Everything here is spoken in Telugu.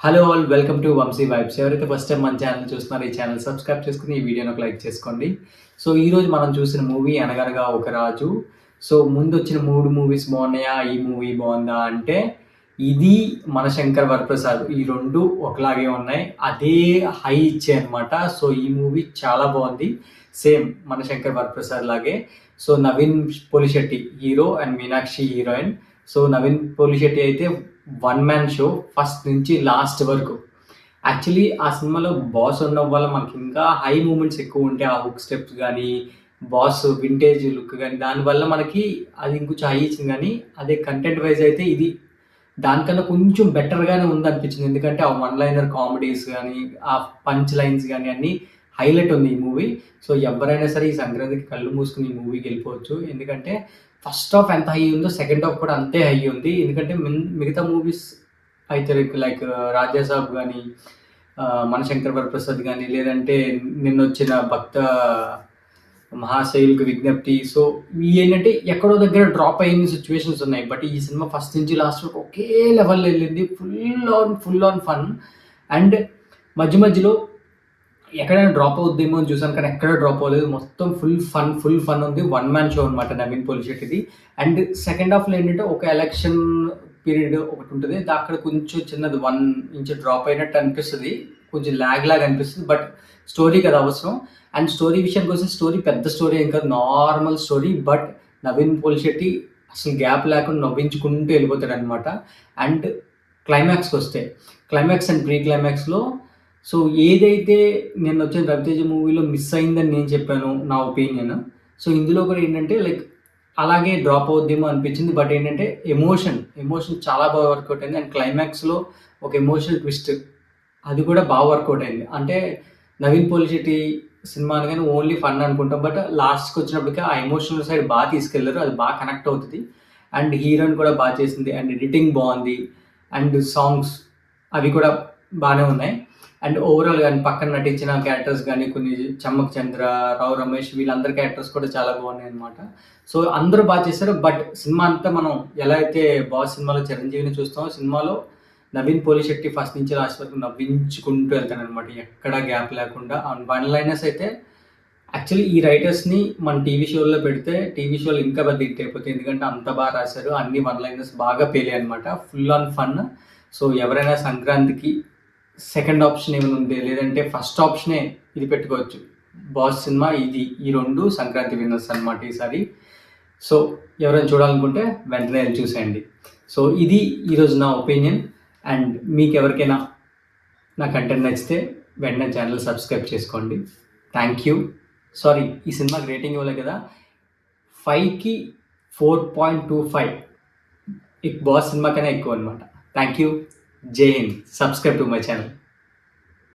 Hello all welcome to Vamsi vibes. ఎవరైతే ఫస్ట్ టైం మన ఛానల్ చూస్తున్నారో ఈ ఛానల్ సబ్స్క్రైబ్ చేసుకొని ఈ వీడియోని ఒక లైక్ చేసుకోండి. సో ఈరోజు మనం చూసిన మూవీ 'అనగనగా ఒక రాజు'. సో ముందొచ్చిన 3 మూవీస్ బాగున్నాయా? ఈ మూవీ బాగుందా అంటే ఇది మన 'శంకర్ వరప్రసాద్' ఈ 2 ఒకలాగే ఉన్నాయి. అదే హై ఇచ్చాయన్నమాట. సో ఈ మూవీ చాలా బాగుంది. సేమ్ మన 'శంకర్ వరప్రసాద్' లాగే. So Naveen Polishetty hero and Meenakshi heroine. So Naveen Polishetty అయితే వన్ మ్యాన్ షో ఫస్ట్ నుంచి లాస్ట్ వరకు. యాక్చువల్లీ ఆ సినిమాలో బాస్ ఉండడం వల్ల మనకి ఇంకా హై మూమెంట్స్ ఎక్కువ ఉంటాయి. ఆ హుక్ స్టెప్స్ కానీ, బాస్ వింటేజ్ లుక్ కానీ, దానివల్ల మనకి అది ఇంకొంచెం హై ఇచ్చింది. కానీ అదే కంటెంట్ వైజ్ అయితే ఇది దానికన్నా కొంచెం బెటర్గానే ఉందనిపించింది. ఎందుకంటే ఆ వన్ లైనర్ కామెడీస్ కానీ, ఆ పంచ్ లైన్స్ కానీ అన్నీ హైలైట్ ఉంది ఈ మూవీ. సో ఎవరైనా సరే ఈ సంక్రాంతికి కళ్ళు మూసుకుని ఈ మూవీకి వెళ్ళిపోవచ్చు. ఎందుకంటే ఫస్ట్ హాఫ్ ఎంత హై ఉందో సెకండ్ హాఫ్ కూడా అంతే హై ఉంది. ఎందుకంటే మిగతా మూవీస్ అయితే లైక్ 'రాజాసాబ్' కానీ, మన 'శంకర్ వరప్రసాద్' కానీ, లేదంటే నిన్నొచ్చిన 'భక్త మహాశయులకు విజ్ఞప్తి'. సో ఏంటంటే ఎక్కడో దగ్గర డ్రాప్ అయిన సిచ్యువేషన్స్ ఉన్నాయి. బట్ ఈ సినిమా ఫస్ట్ నుంచి లాస్ట్ వరకు ఒకే లెవెల్లో వెళ్ళింది. Full on fun. అండ్ మధ్యలో ఎక్కడైనా డ్రాప్ అవుద్దేమో అని చూసాను, కానీ ఎక్కడ డ్రాప్ అవ్వలేదు. మొత్తం ఫుల్ ఫన్ ఉంది. వన్ మ్యాన్ షో అనమాట నవీన్ పోలిశెట్టిది. అండ్ సెకండ్ హాఫ్లో ఏంటంటే ఒక ఎలక్షన్ పీరియడ్ ఒకటి ఉంటుంది. అక్కడ కొంచెం చిన్నది 1 ఇంచ్ డ్రాప్ అయినట్టు అనిపిస్తుంది. కొంచెం లాగా అనిపిస్తుంది. బట్ స్టోరీకి అది అవసరం. అండ్ స్టోరీ విషయానికి వస్తే స్టోరీ పెద్ద స్టోరీ ఏం కాదు, normal story. But Naveen Polishetty అసలు గ్యాప్ లేకుండా నవ్వించుకుంటూ వెళ్ళిపోతాడు అనమాట. అండ్ క్లైమాక్స్కి వస్తే క్లైమాక్స్ అండ్ ప్రీ క్లైమాక్స్లో సో ఏదైతే నేను వచ్చిన 'రవితేజ' మూవీలో మిస్ అయిందని నేను చెప్పాను నా ఒపీనియన్. సో ఇందులో కూడా ఏంటంటే లైక్ అలాగే డ్రాప్ అవుద్దేమో అనిపించింది. బట్ ఏంటంటే ఎమోషన్ చాలా బాగా వర్కౌట్ అయింది. అండ్ క్లైమాక్స్లో ఒక ఎమోషనల్ ట్విస్ట్ అది కూడా బాగా వర్కౌట్ అయింది. అంటే నవీన్ పోలిశెట్టి సినిమా అనగానే ఓన్లీ ఫన్ అనుకుంటాం. బట్ లాస్ట్కి వచ్చినప్పటికీ ఆ ఎమోషనల్ సైడ్ బాగా తీసుకెళ్లారు. అది బాగా కనెక్ట్ అవుతుంది. అండ్ హీరోయిన్ కూడా బాగా చేసింది. అండ్ ఎడిటింగ్ బాగుంది. అండ్ సాంగ్స్ అవి కూడా బాగానే ఉన్నాయి. అండ్ ఓవరాల్ కానీ పక్కన నటించిన క్యారెక్టర్స్ కానీ, కొన్ని చమ్మక్ చంద్ర, రావు రమేష్ వీళ్ళందరి క్యారెక్టర్స్ కూడా చాలా బాగున్నాయి అనమాట. సో అందరూ బాగా చేశారు. బట్ సినిమా అంతా మనం ఎలా అయితే బాస్ సినిమాలో చిరంజీవిని చూస్తామో, సినిమాలో నవీన్ పోలిశెట్టి ఫస్ట్ నుంచి లాస్ట్ వరకు నవ్వించుకుంటూ వెళ్తాను అనమాట, ఎక్కడా గ్యాప్ లేకుండా. వన్ లైనర్స్ అయితే యాక్చువల్లీ ఈ రైటర్స్ని మన టీవీ షోల్లో పెడితే టీవీ షోలు ఇంకా పెద్ద హిట్ అయిపోతాయి. ఎందుకంటే అంత బాగా రాశారు. అన్ని వన్ లైనర్స్ బాగా పేలాయి అనమాట. Full on fun. సో ఎవరైనా సంక్రాంతికి సెకండ్ ఆప్షన్ ఏమైనా ఉంది, లేదంటే ఫస్ట్ ఆప్షనే ఇది పెట్టుకోవచ్చు. బాస్ సినిమా ఇది, ఈ 2 సంక్రాంతి విన్నర్స్ అనమాట ఈసారి. సో ఎవరైనా చూడాలనుకుంటే వెంటనే వెళ్ళి చూసేయండి. సో ఇది ఈరోజు నా ఒపీనియన్. అండ్ మీకు ఎవరికైనా నా కంటెంట్ నచ్చితే వెంటనే ఛానల్ సబ్స్క్రైబ్ చేసుకోండి. Thank you. సారీ, ఈ సినిమాకి రేటింగ్ ఇవ్వలేదు కదా, 5కి 4.25. బాస్ సినిమా కన్నా ఎక్కువ అనమాట. Thank you. జై హింద్. Subscribe to my channel.